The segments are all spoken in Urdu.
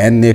NA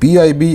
PIB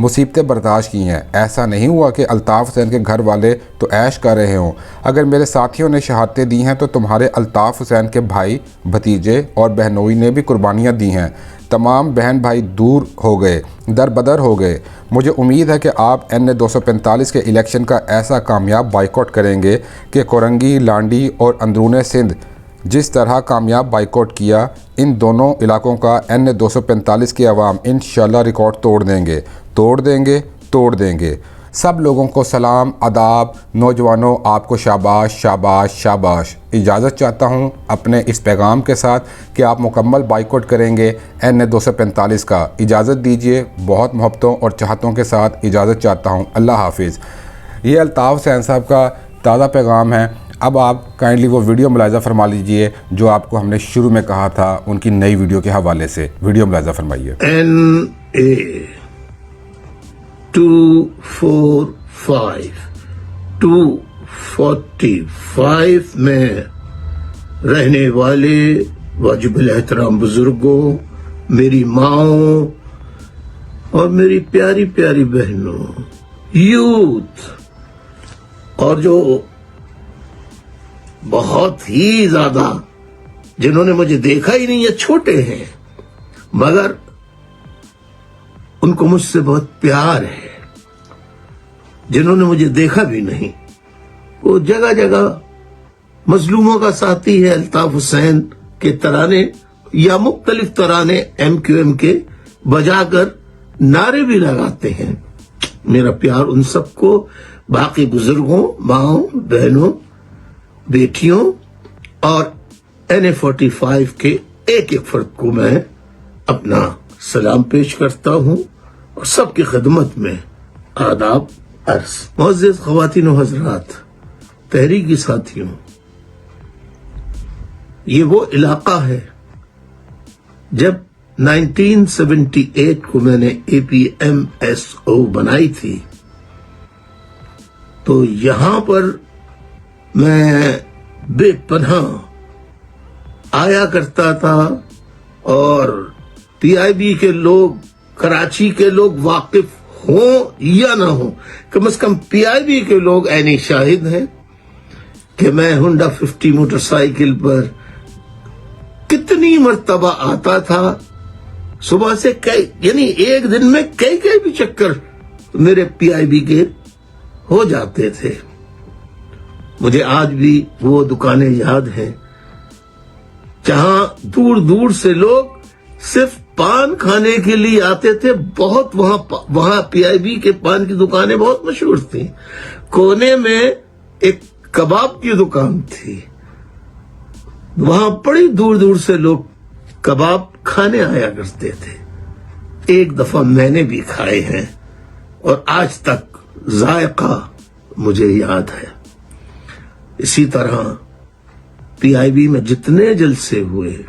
مصیبتیں برداشت کی ہیں۔ ایسا نہیں ہوا کہ الطاف حسین کے گھر والے تو عیش کر رہے ہوں۔ اگر میرے ساتھیوں نے شہادتیں دی ہیں تو تمہارے الطاف حسین کے بھائی، بھتیجے اور بہنوئی نے بھی قربانیاں دی ہیں۔ تمام بہن بھائی دور ہو گئے، در بدر ہو گئے۔ مجھے امید ہے کہ آپ این 245 کے الیکشن کا ایسا کامیاب بائیکاٹ کریں گے کہ کورنگی، لانڈی اور اندرون سندھ جس طرح کامیاب بائیکاٹ کیا، ان دونوں علاقوں کا این 245 کے عوام انشاءاللہ ریکارڈ توڑ دیں گے، توڑ دیں گے، توڑ دیں گے۔ سب لوگوں کو سلام، آداب۔ نوجوانوں، آپ کو شاباش، شاباش، شاباش۔ اجازت چاہتا ہوں اپنے اس پیغام کے ساتھ کہ آپ مکمل بائیکاٹ کریں گے این 245 کا۔ اجازت دیجیے، بہت محبتوں اور چاہتوں کے ساتھ اجازت چاہتا ہوں۔ اللہ حافظ۔ یہ الطاف حسین صاحب کا تازہ پیغام ہے۔ اب آپ کائنڈلی وہ ویڈیو ملاحظہ فرما لیجئے جو آپ کو ہم نے شروع میں کہا تھا ان کی نئی ویڈیو کے حوالے سے۔ ویڈیو ملاحظہ فرمائیے۔ NA 245 میں رہنے والے واجب الاحترام بزرگوں، میری ماؤں اور میری پیاری پیاری بہنوں، یوتھ اور جو بہت ہی زیادہ جنہوں نے مجھے دیکھا ہی نہیں یا چھوٹے ہیں مگر ان کو مجھ سے بہت پیار ہے، جنہوں نے مجھے دیکھا بھی نہیں، وہ جگہ جگہ مظلوموں کا ساتھی ہے، الطاف حسین کے ترانے یا مختلف ترانے MQM کے بجا کر نعرے بھی لگاتے ہیں۔ میرا پیار ان سب کو، باقی بزرگوں، ماؤں، بہنوں، بیٹیوں اور NA 45 کے ایک ایک فرد کو میں اپنا سلام پیش کرتا ہوں اور سب کی خدمت میں آداب عرض۔ معزز خواتین و حضرات، تحریکی ساتھیوں، یہ وہ علاقہ ہے جب 1978 کو میں نے APMSO بنائی تھی تو یہاں پر میں بے پناہ آیا کرتا تھا اور PIB کے لوگ، کراچی کے لوگ واقف ہوں یا نہ ہوں، کم از کم PIB کے لوگ عینی شاہد ہیں کہ میں ہونڈا 50 موٹر سائیکل پر کتنی مرتبہ آتا تھا۔ صبح سے یعنی ایک دن میں کئی بھی چکر میرے PIB کے ہو جاتے تھے۔ مجھے آج بھی وہ دکانیں یاد ہیں جہاں دور دور سے لوگ صرف پان کھانے کے لیے آتے تھے۔ بہت وہاں PIB کے پان کی دکانیں بہت مشہور تھیں۔ کونے میں ایک کباب کی دکان تھی، وہاں بڑی دور دور سے لوگ کباب کھانے آیا کرتے تھے۔ ایک دفعہ میں نے بھی کھائے ہیں اور آج تک ذائقہ مجھے یاد ہے۔ اسی طرح PIB میں جتنے جلسے ہوئے،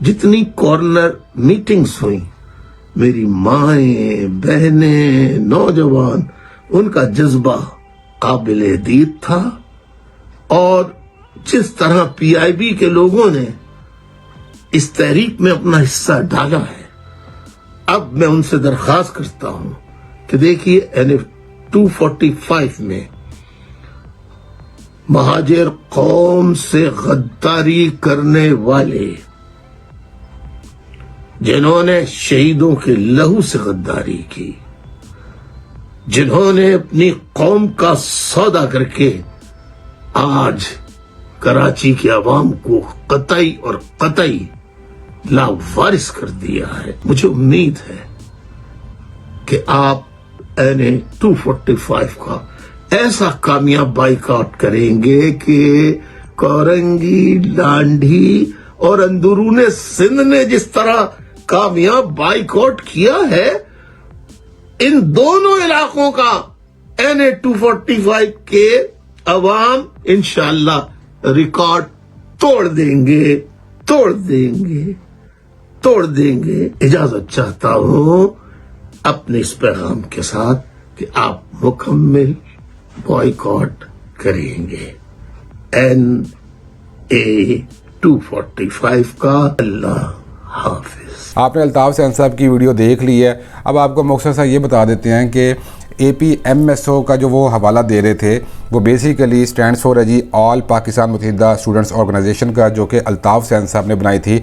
جتنی کارنر میٹنگز ہوئیں، میری مائیں، بہنیں، نوجوان، ان کا جذبہ قابل دید تھا اور جس طرح PIB کے لوگوں نے اس تحریک میں اپنا حصہ ڈالا ہے، اب میں ان سے درخواست کرتا ہوں کہ دیکھیے NA 245 میں مہاجر قوم سے غداری کرنے والے، جنہوں نے شہیدوں کے لہو سے غداری کی، جنہوں نے اپنی قوم کا سودا کر کے آج کراچی کے عوام کو قطعی اور قطعی لاوارث کر دیا ہے، مجھے امید ہے کہ آپ NA 245 کا ایسا کامیاب بائیکاٹ کریں گے کہ کورنگی، لانڈھی اور اندرون سندھ نے جس طرح کامیاب بائیکاٹ کیا ہے، ان دونوں علاقوں کا NA 245 کے عوام انشاءاللہ ریکارڈ توڑ دیں گے، توڑ دیں گے، توڑ دیں گے۔ اجازت چاہتا ہوں اپنے اس پیغام کے ساتھ کہ آپ مکمل بائیکاٹ کریں گے NA 245 کا۔ اللہ حافظ۔ آپ نے الطاف سین صاحب کی ویڈیو دیکھ لی ہے، اب آپ کو مختصر سا یہ بتا دیتے ہیں کہ APMSO کا جو وہ حوالہ دے رہے تھے وہ بیسیکلی اسٹینڈس فور ہے جی آل پاکستان متحدہ اسٹوڈنٹس آرگنائزیشن کا، جو کہ الطاف سین صاحب نے بنائی تھی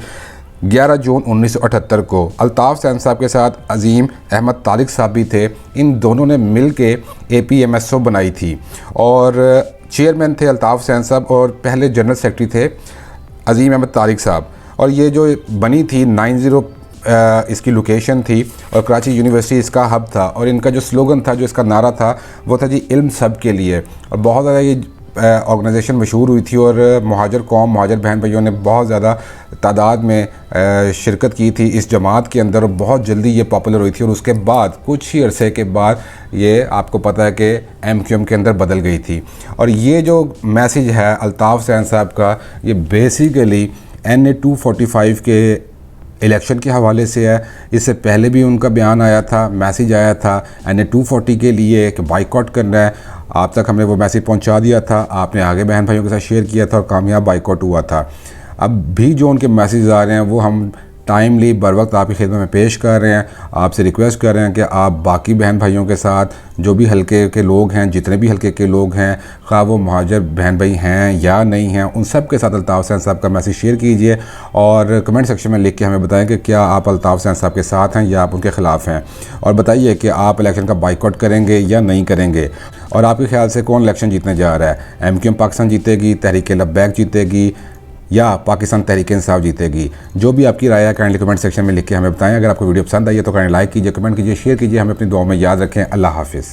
11 جون 1978 کو۔ الطاف سین صاحب کے ساتھ عظیم احمد طارق صاحب بھی تھے، ان دونوں نے مل کے APMSO بنائی تھی، اور چیئرمین تھے الطاف سین صاحب اور پہلے جنرل سیکرٹری تھے عظیم احمد طارق صاحب۔ اور یہ جو بنی تھی 90 اس کی لوکیشن تھی، اور کراچی یونیورسٹی اس کا ہب تھا، اور ان کا جو سلوگن تھا، جو اس کا نعرہ تھا، وہ تھا جی علم سب کے لیے۔ اور بہت زیادہ یہ آرگنائزیشن مشہور ہوئی تھی، اور مہاجر قوم، مہاجر بہن بھائیوں نے بہت زیادہ تعداد میں شرکت کی تھی اس جماعت کے اندر، اور بہت جلدی یہ پاپولر ہوئی تھی، اور اس کے بعد کچھ ہی عرصے کے بعد یہ آپ کو پتہ ہے کہ MQM کے اندر بدل گئی تھی۔ اور یہ جو میسیج ہے الطاف سین صاحب کا، یہ بیسیکلی NA 245 کے الیکشن کے حوالے سے ہے۔ اس سے پہلے بھی ان کا بیان آیا تھا، میسیج آیا تھا NA 240 کے لیے کہ بائیکاٹ کرنا ہے، آپ تک ہم نے وہ میسیج پہنچا دیا تھا، آپ نے آگے بہن بھائیوں کے ساتھ شیئر کیا تھا، اور کامیاب بائیکاٹ ہوا تھا۔ اب بھی جو ان کے میسیج آ رہے ہیں وہ ہم ٹائملی بر وقت آپ کی خدمت میں پیش کر رہے ہیں۔ آپ سے ریکویسٹ کر رہے ہیں کہ آپ باقی بہن بھائیوں کے ساتھ، جو بھی حلقے کے لوگ ہیں، جتنے بھی حلقے کے لوگ ہیں، خواہ وہ مہاجر بہن بھائی ہیں یا نہیں ہیں، ان سب کے ساتھ الطاف سین صاحب کا میسیج شیئر کیجئے، اور کمنٹ سیکشن میں لکھ کے ہمیں بتائیں کہ کیا آپ الطاف سین صاحب کے ساتھ ہیں یا آپ ان کے خلاف ہیں، اور بتائیے کہ آپ الیکشن کا بائیکاٹ کریں گے یا نہیں کریں گے، اور آپ کے خیال سے کون الیکشن جیتنے جا رہا ہے؟ MQM پاکستان جیتے گی، تحریک لبیک جیتے گی، یا پاکستان تحریک انصاف جیتے گی؟ جو بھی آپ کی رائے ہے کائنڈلی کمنٹ سیکشن میں لکھ کے ہمیں بتائیں۔ اگر آپ کو ویڈیو پسند آئی ہے تو کائنڈلی لائک کیجئے، کمنٹ کیجئے، شیئر کیجئے، ہمیں اپنی دعاؤں میں یاد رکھیں۔ اللہ حافظ۔